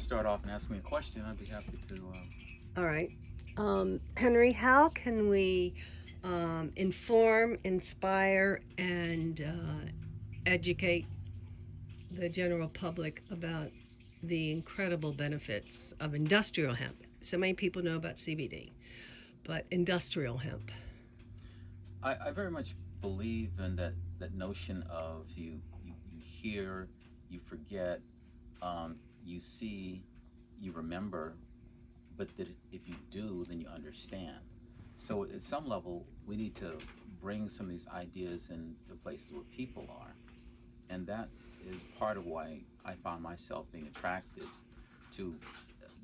start off and ask me a question, I'd be happy to. All right. Henry, how can we inform, inspire, and educate the general public about the incredible benefits of industrial hemp? So many people know about CBD, but industrial hemp. I very much believe in that notion of you hear, you forget, you see, you remember, but that if you do, then you understand. So at some level, we need to bring some of these ideas into places where people are, and that is part of why I found myself being attracted to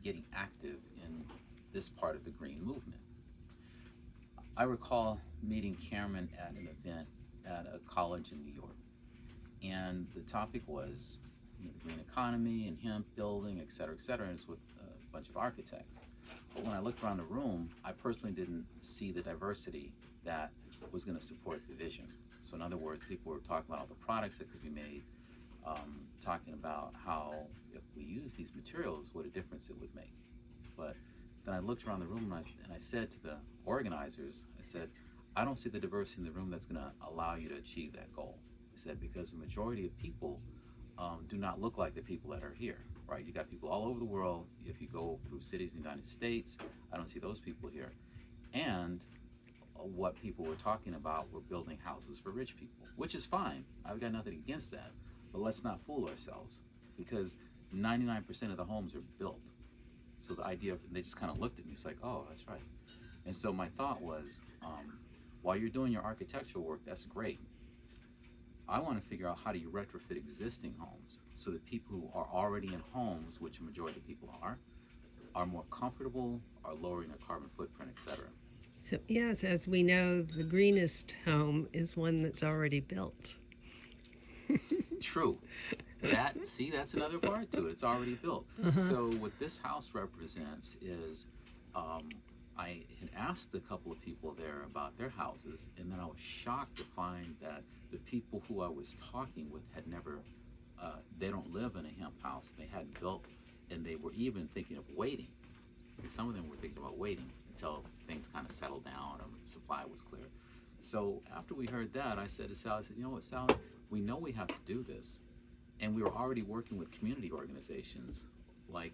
getting active in this part of the green movement. I recall meeting Cameron at an event at a college in New York, and the topic was the green economy and hemp building, et cetera, et cetera. And it's with a bunch of architects. But when I looked around the room, I personally didn't see the diversity that was going to support the vision. So in other words, people were talking about all the products that could be made, talking about how if we use these materials, what a difference it would make. But then I looked around the room and I said to the organizers, I said, I don't see the diversity in the room that's going to allow you to achieve that goal. I said, because the majority of people do not look like the people that are here, right? You got people all over the world. If you go through cities in the United States, I don't see those people here. And what people were talking about were building houses for rich people, which is fine. I've got nothing against that. But let's not fool ourselves, because 99% of the homes are built. So the idea of, they just kind of looked at me, it's like, oh, that's right. And so my thought was, while you're doing your architectural work, that's great. I want to figure out how do you retrofit existing homes so that people who are already in homes, which a majority of people are more comfortable, are lowering their carbon footprint, etc. So, yes, as we know, the greenest home is one that's already built. True. That's another part to it. It's already built. Uh-huh. So what this house represents is, I had asked a couple of people there about their houses, and then I was shocked to find that the people who I was talking with had never, they don't live in a hemp house. They hadn't built, and they were even thinking of waiting. And some of them were thinking about waiting until things kind of settled down or supply was clear. So after we heard that, I said to Sally, I said, you know what, Sally, we know we have to do this. And we were already working with community organizations like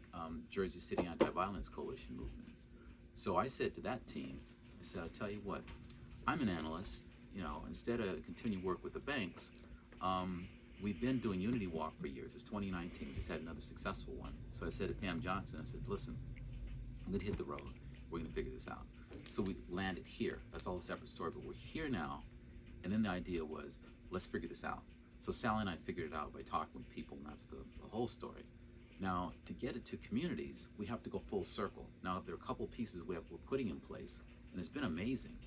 Jersey City Anti-Violence Coalition Movement. So I said to that team, I said, I'll tell you what, I'm an analyst. Instead of continue work with the banks, we've been doing Unity Walk for years. It's 2019, just had another successful one. So I said to Pam Johnson, I said, listen, I'm gonna hit the road. We're gonna figure this out. So we landed here. That's all a separate story, but we're here now. And then the idea was, let's figure this out. So Sally and I figured it out by talking with people, and that's the whole story. Now, to get it to communities, we have to go full circle. Now, there are a couple pieces we're putting in place, and it's been amazing.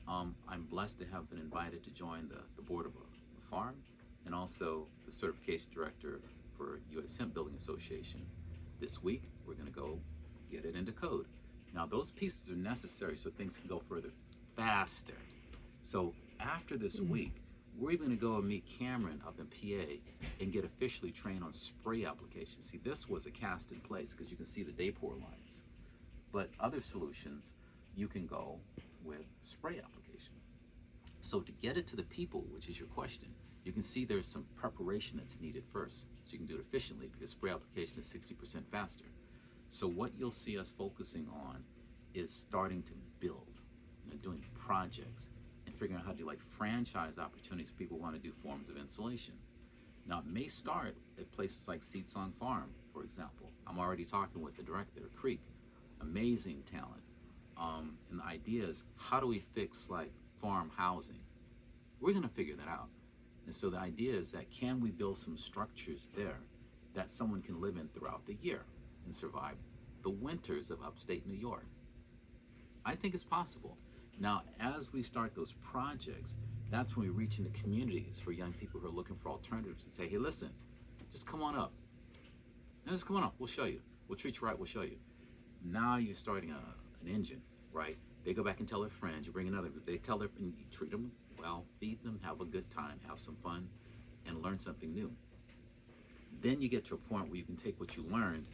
I'm blessed to have been invited to join the board of a farm, and also the certification director for U.S. Hemp Building Association. This week, we're going to go get it into code. Now, those pieces are necessary so things can go further faster. So after this week, we're even going to go and meet Cameron up in PA and get officially trained on spray application. See, this was a cast in place because you can see the day pour lines. But other solutions, you can go with spray application. So to get it to the people, which is your question, you can see there's some preparation that's needed first. So you can do it efficiently because spray application is 60% faster. So what you'll see us focusing on is starting to build, doing projects, and figuring out how to do like franchise opportunities for people who want to do forms of insulation. Now, it may start at places like Seed Song Farm, for example. I'm already talking with the director, Creek, amazing talent. And the idea is, how do we fix like farm housing? We're going to figure that out. And so the idea is that can we build some structures there that someone can live in throughout the year and survive the winters of upstate New York? I think it's possible. Now, as we start those projects, that's when we reach into communities for young people who are looking for alternatives and say, hey, listen, just come on up. Now, just come on up. We'll show you. We'll treat you right. We'll show you. Now you're starting an engine, right? They go back and tell their friends. You bring another. They tell their friends, you treat them well, feed them, have a good time, have some fun, and learn something new. Then you get to a point where you can take what you learned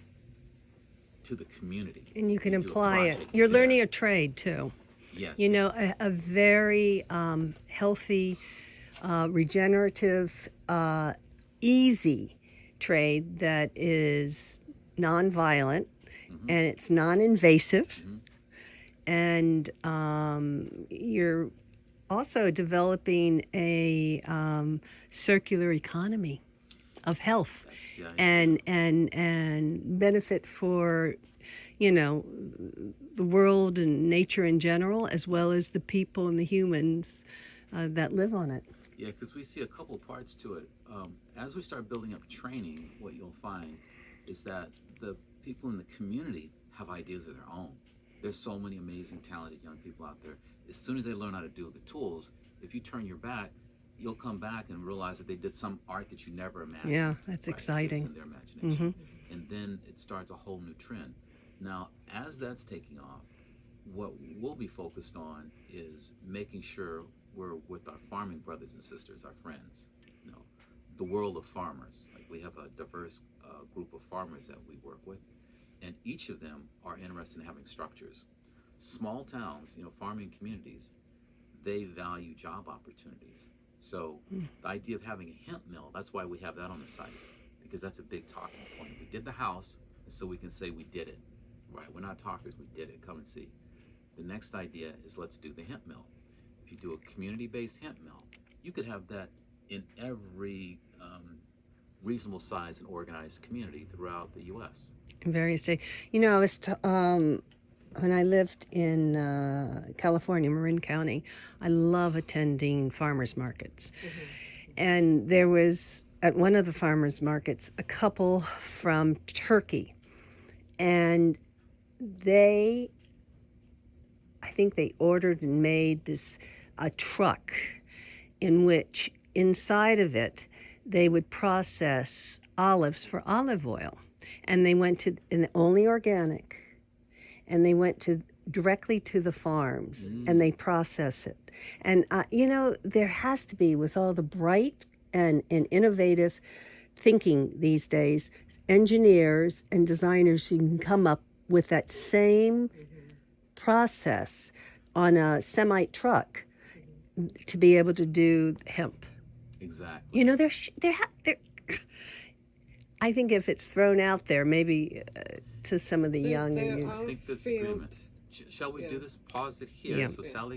to the community. And you can do a apply it. project You're there. learning a trade too. Yes. You know, a very healthy, regenerative, easy trade that is nonviolent Mhm. and it's non-invasive. Mhm. And you're also developing a circular economy of health That's the idea. and benefit for, you know, the world and nature in general, as well as the people and the humans that live on it. Yeah, because we see a couple parts to it. As we start building up training, what you'll find is that the people in the community have ideas of their own. There's so many amazing, talented young people out there. As soon as they learn how to do the tools, if you turn your back, you'll come back and realize that they did some art that you never imagined. Yeah, that's Right? exciting. It's in their imagination. Hmm. And then it starts a whole new trend. Now, as that's taking off, what we'll be focused on is making sure we're with our farming brothers and sisters, our friends, you know, the world of farmers. Like we have a diverse group of farmers that we work with, and each of them are interested in having structures. Small towns, you know, farming communities, they value job opportunities. So the idea of having a hemp mill, that's why we have that on the site, because that's a big talking point. We did the house, so we can say we did it, right? We're not talkers, we did it, come and see. The next idea is let's do the hemp mill. If you do a community-based hemp mill, you could have that in every reasonable size and organized community throughout the U.S. In various states. You know, when I lived in California, Marin County, I love attending farmers markets. And there was, at one of the farmers markets, a couple from Turkey. And I think they ordered and made a truck in which inside of it they would process olives for olive oil. And they went to, and only organic, and they went directly to the farms and they process it. And, you know, there has to be, with all the bright and innovative thinking these days, engineers and designers who can come up with that same process on a semi-truck to be able to do hemp. Exactly. You know, I think if it's thrown out there, maybe to some of the young and youth. I think this agreement. Shall we do this? Pause it here Yeah. so Sally